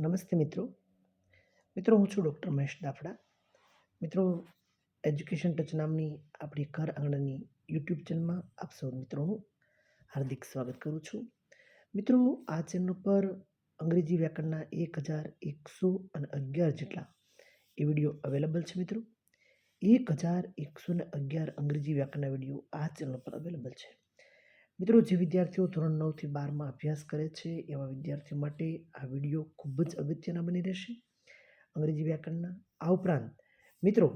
નમસ્તે મિત્રો. મિત્રો, હું છું ડૉક્ટર મહેશ દાફડા. મિત્રો, એજ્યુકેશન ટચ નામની આપણી ઘર આંગણાની યુટ્યુબ ચેનલમાં આપ સૌ મિત્રોનું હાર્દિક સ્વાગત કરું છું. મિત્રો, આ ચેનલ પર અંગ્રેજી વ્યાકરણના 1111 જેટલા એ વિડીયો અવેલેબલ છે. મિત્રો, 1111 અંગ્રેજી વ્યાકરણના વિડીયો આ ચેનલ પર અવેલેબલ છે. મિત્રો, જે વિદ્યાર્થીઓ ધોરણ 9થી 12માં અભ્યાસ કરે છે એવા વિદ્યાર્થીઓ માટે આ વિડીયો ખૂબ જ અગત્યના બની રહેશે અંગ્રેજી વ્યાકરણના. આ ઉપરાંત મિત્રો,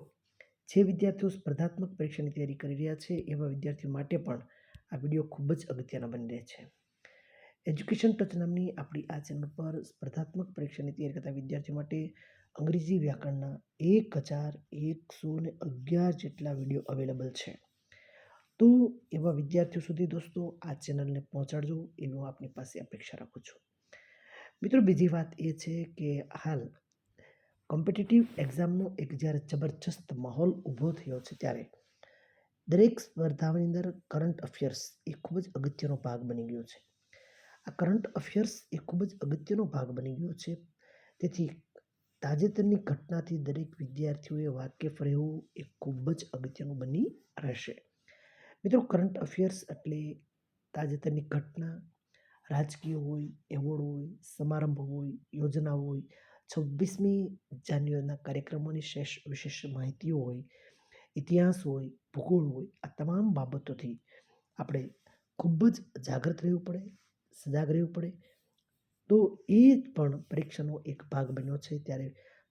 જે વિદ્યાર્થીઓ સ્પર્ધાત્મક પરીક્ષાની તૈયારી કરી રહ્યા છે એવા વિદ્યાર્થીઓ માટે પણ આ વિડીયો ખૂબ જ અગત્યના બની રહે છે. એજ્યુકેશન ટચ નામની આપણી આ ચેનલ પર સ્પર્ધાત્મક પરીક્ષાની તૈયારી કરતા વિદ્યાર્થીઓ માટે અંગ્રેજી વ્યાકરણના 1111 જેટલા વિડીયો અવેલેબલ છે. તો એવા વિદ્યાર્થીઓ સુધી દોસ્તો આ ચેનલને પહોંચાડજો એવી હું આપની પાસે અપેક્ષા રાખું છું. મિત્રો, બીજી વાત એ છે કે હાલ કોમ્પિટિટિવ એક્ઝામનો એક જ્યારે જબરજસ્ત માહોલ ઊભો થયો છે ત્યારે દરેક સ્પર્ધાની અંદર કરંટ અફેર્સ એ ખૂબ જ અગત્યનો ભાગ બની ગયો છે. આ કરંટ અફેર્સ એ ખૂબ જ અગત્યનો ભાગ બની ગયો છે. તેથી તાજેતરની ઘટનાથી દરેક વિદ્યાર્થીઓએ વાકેફ રહેવું એ ખૂબ જ અગત્યનું બની રહેશે. મિત્રો, કરંટ અફેર્સ એટલે તાજેતરની ઘટના, રાજકીય હોય, એવોર્ડ હોય, સમારંભ હોય, યોજના હોય, 26મી જાન્યુઆરીના કાર્યક્રમોની વિશેષ માહિતીઓ હોય, ઇતિહાસ હોય, ભૂગોળ હોય, આ તમામ બાબતોથી આપણે ખૂબ જ જાગૃત રહેવું પડે, સજાગ રહેવું પડે. તો એ પણ પરીક્ષાનો એક ભાગ બન્યો છે. ત્યારે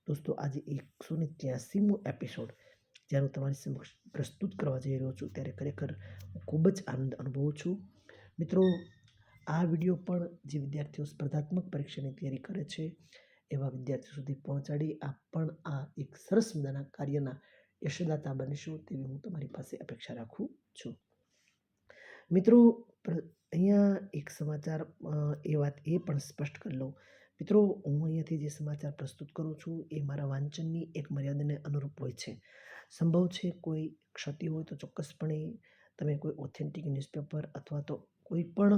દોસ્તો, આજે 183મો એપિસોડ જ્યારે હું તમારી સમક્ષ પ્રસ્તુત કરવા જઈ રહ્યો છું ત્યારે ખરેખર હું ખૂબ જ આનંદ અનુભવું છું. મિત્રો, આ વિડીયો પણ જે વિદ્યાર્થીઓ સ્પર્ધાત્મક પરીક્ષાની તૈયારી કરે છે એવા વિદ્યાર્થીઓ સુધી પહોંચાડી આપ પણ આ એક સરસ મજાના કાર્યના યશદાતા બનશો તેવી હું તમારી પાસે અપેક્ષા રાખું છું. મિત્રો, અહીંયા એક સમાચાર એ વાત એ પણ સ્પષ્ટ કરી લઉં. મિત્રો, હું અહીંયાથી જે સમાચાર પ્રસ્તુત કરું છું એ મારા વાંચનની એક મર્યાદાને અનુરૂપ હોય છે. સંભવ છે કોઈ ક્ષતિ હોય તો ચોક્કસપણે તમે કોઈ ઓથેન્ટિક ન્યૂઝપેપર અથવા તો કોઈ પણ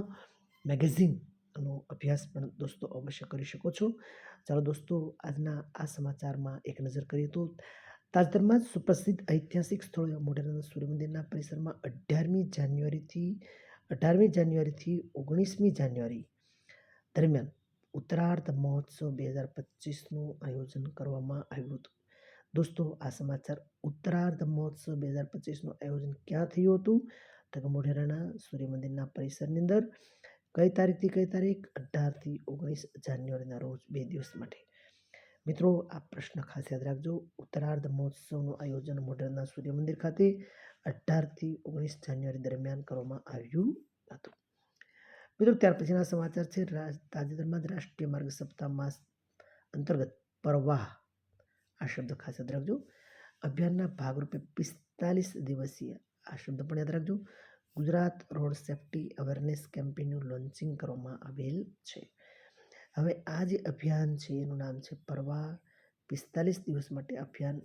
મેગેઝિનનો અભ્યાસ પણ દોસ્તો અવશ્ય કરી શકો છો. ચાલો દોસ્તો, આજના આ સમાચારમાં એક નજર કરીએ તો તાજેતરમાં જ સુપ્રસિદ્ધ ઐતિહાસિક સ્થળો મોઢેરાના સૂર્ય મંદિરના પરિસરમાં 18મી જાન્યુઆરીથી 19મી જાન્યુઆરી દરમિયાન ઉત્તરાર્ધ મહોત્સવ 2025નું આયોજન કરવામાં આવ્યું હતું. દોસ્તો, આ સમાચાર ઉત્તરાર્ધ મહોત્સવ 2025નું આયોજન ક્યાં થયું હતું? તો કે મોઢેરાના સૂર્ય મંદિરના પરિસરની અંદર. કઈ તારીખથી કઈ તારીખ? 18થી 19 જાન્યુઆરીના રોજ 2 દિવસ માટે. મિત્રો, આ પ્રશ્ન ખાસ યાદ રાખજો. ઉત્તરાર્ધ મહોત્સવનું આયોજન મોઢેરાના સૂર્ય મંદિર ખાતે 18થી 19 જાન્યુઆરી દરમિયાન કરવામાં આવ્યું હતું. મિત્રો, ત્યાર પછીના સમાચાર છે. તાજેતરમાં જ રાષ્ટ્રીય માર્ગ સપ્તાહ માસ અંતર્ગત પરવાહ, આ શબ્દ ખાસ યાદ રાખજો, અભિયાનના ભાગરૂપે 45 દિવસીય, આ શબ્દ પણ યાદ રાખજો, ગુજરાત રોડ સેફ્ટી અવેરનેસ કેમ્પેનનું લોન્ચિંગ કરવામાં આવેલ છે. હવે આ જે અભિયાન છે એનું નામ છે પરવાહ. 45 દિવસ માટે અભિયાન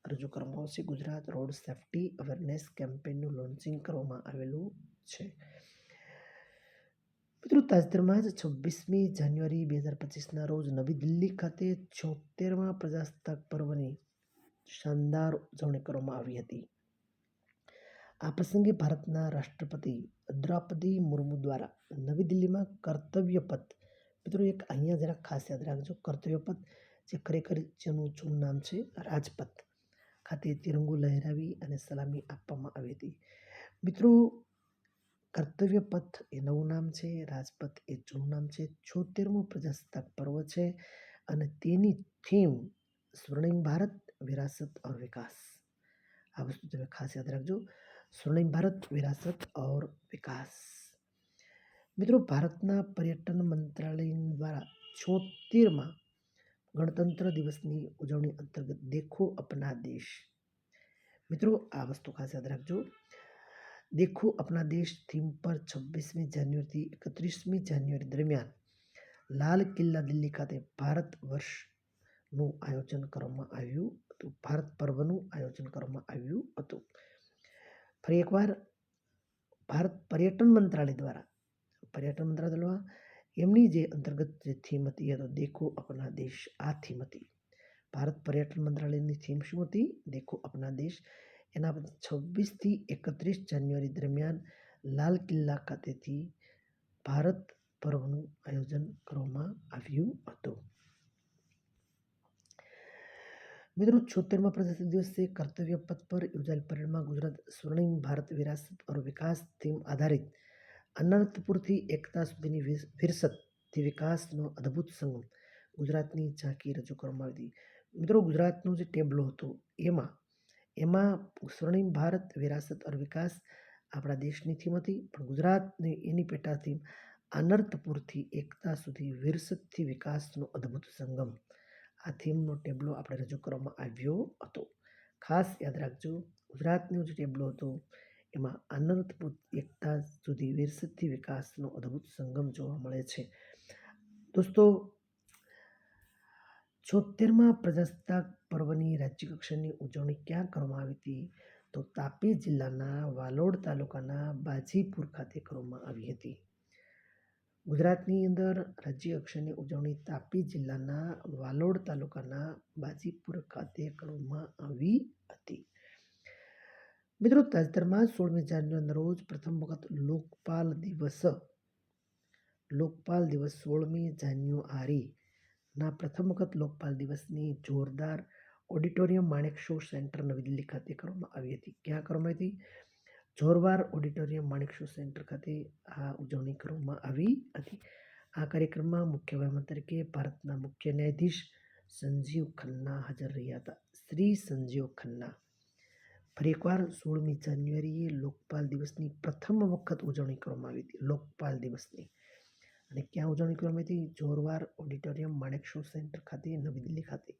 રજૂ કરવામાં આવશે. ગુજરાત રોડ સેફ્ટી અવેરનેસ કેમ્પેનનું લોન્ચિંગ કરવામાં આવેલું છે. મિત્રો, તાજેતરમાં જ 26મી જાન્યુઆરી 2025ના રોજ નવી દિલ્હી ખાતે 76મા પ્રજાસત્તાક પર્વની શાનદાર ઉજવણી કરવામાં આવી હતી. આ પ્રસંગે ભારતના રાષ્ટ્રપતિ દ્રૌપદી મુર્મુ દ્વારા નવી દિલ્હીમાં કર્તવ્ય પથ, મિત્રો એક અહીંયા જરા ખાસ યાદ રાખજો, કર્તવ્ય પથ જે ખરેખર જેનું જૂનું નામ છે રાજપથ ખાતે તિરંગો લહેરાવી અને સલામી આપવામાં આવી હતી. મિત્રો, કર્તવ્ય પથ એ નવું નામ છે, રાજપથ એ જૂનું નામ છે. 76મો પ્રજાસત્તાક પર્વ છે અને તેની થીમ સ્વર્ણિમ ભારત વિરાસત ઓર વિકાસ. આ વસ્તુ તમે ખાસ યાદ રાખજો, સ્વર્ણિમ ભારત વિરાસત ઓર વિકાસ. મિત્રો, ભારતના પર્યટન મંત્રાલય દ્વારા 76મા ગણતંત્ર દિવસની ઉજવણી અંતર્ગત દેખો અપના દેશ. મિત્રો, આ વસ્તુ ખાસ યાદ રાખજો, દેખો અપના દેશ થીમ પર 26મી જાન્યુઆરીથી 31મી જાન્યુઆરી દરમિયાન લાલ કિલ્લા દિલ્હી ખાતે ભારત વર્ષનું આયોજન કરવામાં આવ્યું હતું. ભારત પર્વનું આયોજન કરવામાં આવ્યું હતું. ફરી એકવાર, ભારત પર્યટન મંત્રાલય દ્વારા એમની જે અંતર્ગત જે થીમ હતી એ તો દેખો અપના દેશ આ થીમ હતી. ભારત પર્યટન મંત્રાલયની થીમ શું હતી? દેખો અપના દેશ. એના પછી 26થી 31 જાન્યુઆરી દરમિયાન લાલ કિલ્લા ખાતેથી ભારત પર્વનું આયોજન કરવામાં આવ્યું હતું. મિત્રો 76મા પ્રજાસત્તાક દિવસે કર્તવ્ય પથ પર યોજાયેલ પરેડમાં ગુજરાત સ્વર્ણિમ ભારત વિરાસત और વિકાસ થીમ આધારિત અનંતપુરથી એકતા સુધીની વિરસતથી વિકાસનો અદ્ભુત સંગમ ગુજરાતની ઝાંખી રજૂ કરવામાં આવી હતી. મિત્રો ગુજરાતનો જે ટેબલો હતો એમાં સ્વર્ણિમ ભારત વિરાસત और વિકાસ આપણા દેશની થીમ હતી, પણ ગુજરાતની એની પેટા થીમ અનંતપુરથી એકતા સુધી વિરસતથી વિકાસનો અદ્ભુત સંગમ. આ થીમનો ટેબલો આપણે રજૂ કરવામાં આવ્યો હતો. ખાસ યાદ રાખજો, ગુજરાતનો જે ટેબલો હતો એમાં અનંતપુર એકતા સુધી વિરસતથી વિકાસનો અદ્ભુત સંગમ જોવા મળે છે. દોસ્તો 76મા પ્રજાસત્તાક પર્વની રાજ્ય કક્ષાની ઉજવણી ક્યાં કરવામાં આવી હતી? તો તાપી જિલ્લાના વાલોડ તાલુકાના બાજીપુર ખાતે કરવામાં આવી હતી. ગુજરાતની અંદર રાજ્ય કક્ષાની ઉજવણી તાપી જિલ્લાના વાલોડ તાલુકાના બાજીપુર ખાતે કરવામાં આવી હતી. મિત્રો તાજેતરમાં 16મી જાન્યુઆરીના રોજ પ્રથમ વખત લોકપાલ દિવસ 16મી જાન્યુઆરીના પ્રથમ વખત લોકપાલ દિવસની જોરદાર ઓડિટોરિયમ માણેક શો સેન્ટર નવી દિલ્હી ખાતે કરવામાં આવી હતી. ક્યાં કરવામાં આવી હતી? જોરવાર ઓડિટોરિયમ માણેક શો સેન્ટર ખાતે આ ઉજવણી કરવામાં આવી હતી. આ કાર્યક્રમમાં મુખ્ય મહેમાન તરીકે ભારતના મુખ્ય ન્યાયાધીશ સંજીવ ખન્ના હાજર રહ્યા હતા. શ્રી સંજીવ ખન્ના. ફરી એકવાર 16મી જાન્યુઆરીએ લોકપાલ દિવસની પ્રથમ વખત ઉજવણી કરવામાં આવી હતી. લોકપાલ દિવસની અને ક્યાં ઉજવણી કરવામાં આવી હતી? જોરવાર ઓડિટોરિયમ માણેક શો સેન્ટર ખાતે નવી દિલ્હી ખાતે.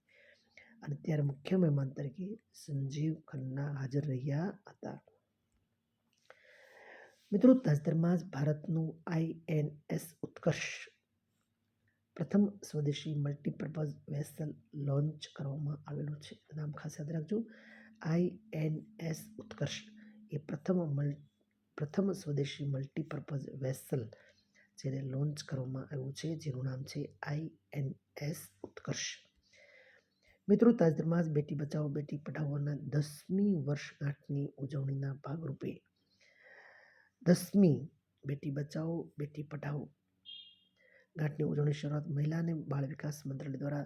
અને ત્યારે મુખ્ય મહેમાન તરીકે સંજીવ ખન્ના હાજર રહ્યા હતા. મિત્રો તાજેતરમાં જ ભારતનું INS ઉત્કર્ષ પ્રથમ સ્વદેશી મલ્ટીપર્પઝ વેસલ લોન્ચ કરવામાં આવેલું છે. નામ ખાસ યાદ રાખજો, INS ઉત્કર્ષ એ પ્રથમ સ્વદેશી મલ્ટીપર્પઝ વેસલ જેને લોન્ચ કરવામાં આવ્યું છે, જેનું નામ છે INS ઉત્કર્ષ. મિત્રો તાજેતરમાં જ બેટી બચાવો બેટી પઢાઓના 10મી વર્ષગાંઠની ઉજવણીના ભાગરૂપે 10મી બેટી બચાવો બેટી પઢાઓ ગાંઠની ઉજવણી શરૂઆત મહિલા અને બાળ વિકાસ મંત્રાલય દ્વારા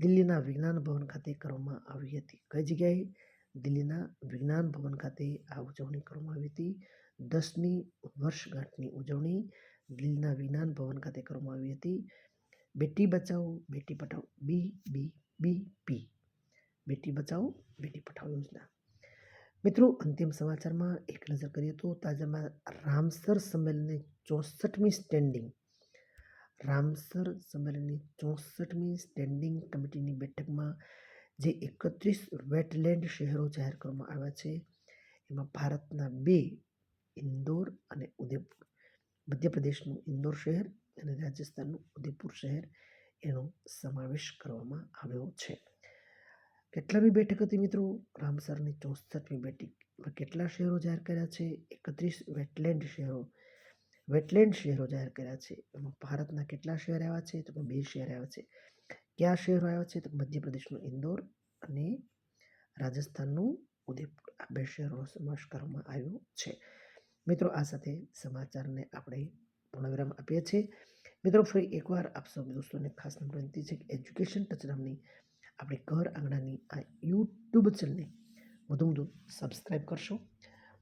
દિલ્હીના વિજ્ઞાન ભવન ખાતે કરવામાં આવી હતી. કઈ જગ્યાએ? દિલ્હીના વિજ્ઞાન ભવન ખાતે આ ઉજવણી કરવામાં આવી હતી. 10મી વર્ષગાંઠની ઉજવણી દિલ્હીના વિજ્ઞાન ભવન ખાતે કરવામાં આવી હતી. બેટી બચાવો બેટી પઢાઓ BBBP બેટી બચાવો બેટી પઢાઓ યોજના. મિત્રો અંતિમ સમાચારમાં એક નજર કરીએ તો તાજેતરમાં રામસર સંમેલનની 64મી સ્ટેન્ડિંગ કમિટીની બેઠકમાં જે 31 વેટલેન્ડ શહેરો જાહેર કરવામાં આવ્યા છે, એમાં ભારતના 2 ઇન્દોર અને ઉદયપુર, મધ્યપ્રદેશનું ઇન્દોર શહેર અને રાજસ્થાનનું ઉદયપુર શહેર એનો સમાવેશ કરવામાં આવ્યો છે. કેટલામી બેઠક હતી મિત્રો? રામસરની 64મી બેઠકમાં કેટલા શહેરો જાહેર કર્યા છે? 31 વેટલેન્ડ શહેરો જાહેર કર્યા છે. એમાં ભારતના કેટલા શહેર આવ્યા છે? તો 2 શહેર આવ્યા છે. કયા શહેરો આવ્યા છે? તો મધ્યપ્રદેશનું ઇન્દોર અને રાજસ્થાનનું ઉદયપુર. આ 2 શહેરોનો સમાવેશ કરવામાં આવ્યો છે. મિત્રો આ સાથે સમાચારને આપણે પૂર્ણવિરામ આપીએ છીએ. મિત્રો ફરી એકવાર આપ સૌ દોસ્તોને ખાસ વિનંતી છે કે એજ્યુકેશન ટચ નામની આપણી ઘર આંગણાની આ યુટ્યુબ ચેનલને વધુ સબસ્ક્રાઈબ કરશો.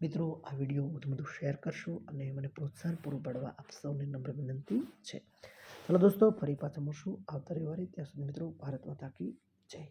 મિત્રો આ વિડીયો વધુ શેર કરશો અને મને પ્રોત્સાહન પૂરું પાડવા આપ સૌને નમ્ર વિનંતી છે. ચાલો દોસ્તો ફરી પાછા મળશું આવતા રવિવારે. ત્યાં સુધી મિત્રો ભારત માતા કી જય.